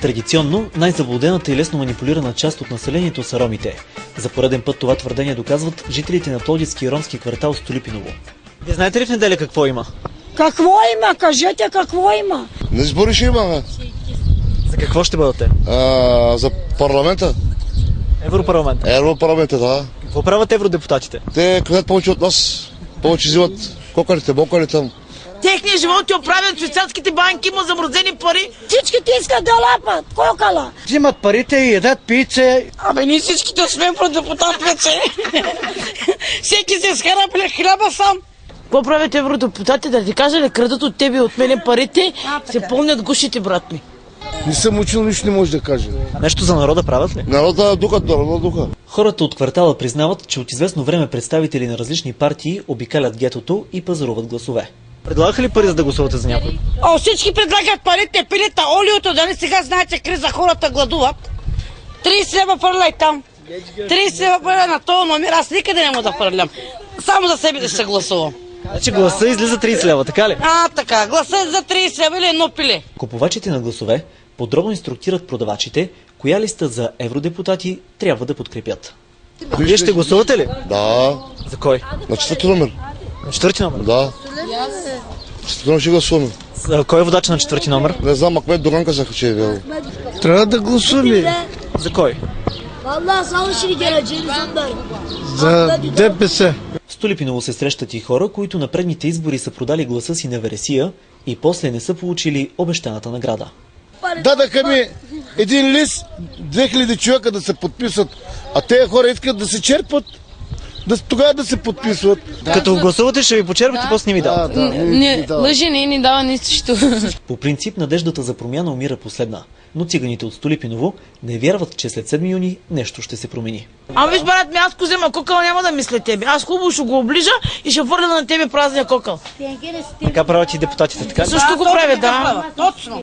Традиционно най-заблудената и лесно манипулирана част от населението са ромите. За пореден път това твърдение доказват жителите на пловдивския ромски квартал Столипиново. Вие знаете ли в неделя какво има? Какво има? Кажете какво има. На избори ще има. За какво ще бъдете? За парламента. Европарламента. Европарламента, да. Какво правят евродепутатите? Те където повече от нас. Повече взимат кокалите, бокали там. Техният живот оправят, швейцарските банки има замразени пари. Всичките искат да лапат кокала. Взимат парите и ядат пице. Абе, ние всичките сме евродепутат вече. Всеки се схара хляба сам. Какво правят евродепутати? Да ти кажа ли, крадат от тебе и от мене парите, се пълнят гушите, брат ми. Не съм учил, нищо не може да кажа. А нещо за народа правят ли? Народа духа. Хората от квартала признават, че от известно време представители на различни партии обикалят гетото и пазаруват гласове. Предлагаха ли пари за да гласувате за някой? О, всички предлагат парите, пилета, олиото, дали сега знаете, криза, хората гладуват. 30 лева фърляй там. 30 лева фърляй на този номер, аз никъде не мога да фърлям. Само за себе ще гласувам. Значи гласа излиза 30 лева, така ли? Така, гласа за 30 лева или едно пиле. Купувачите на гласове подробно инструктират продавачите, коя листа за евродепутати трябва да подкрепят. Вие ще гласувате ли? Да. За кой? На четвърти номер. На четвърти номер? Да. Четвърти номер ще гласуваме. Кой е водач на четвърти номер? Не знам, Ахмед Доган казаха, че е бил. Трябва да гласуваме За кой? за ДПС. В Столипиново се срещат и хора, които на предните избори са продали гласа си на вересия и после не са получили обещаната награда. Дадаха ми един лист, 2000 човека да се подписват, а тези хора искат да се черпат, тогава да се подписват. Като гласувате ще ви почерпят и после не ви дават. Лъжи не ни дава нищо. По принцип надеждата за промяна умира последна, но циганите от Столипиново не вярват, че след 7 юни нещо ще се промени. Виж, брат ми, аз ако взема кокъл, няма да мисля тебе. Аз хубаво ще го оближа и ще върля на тебе празния кокъл. Така правят и депутатите, така ли? Също го правят, да. Точно.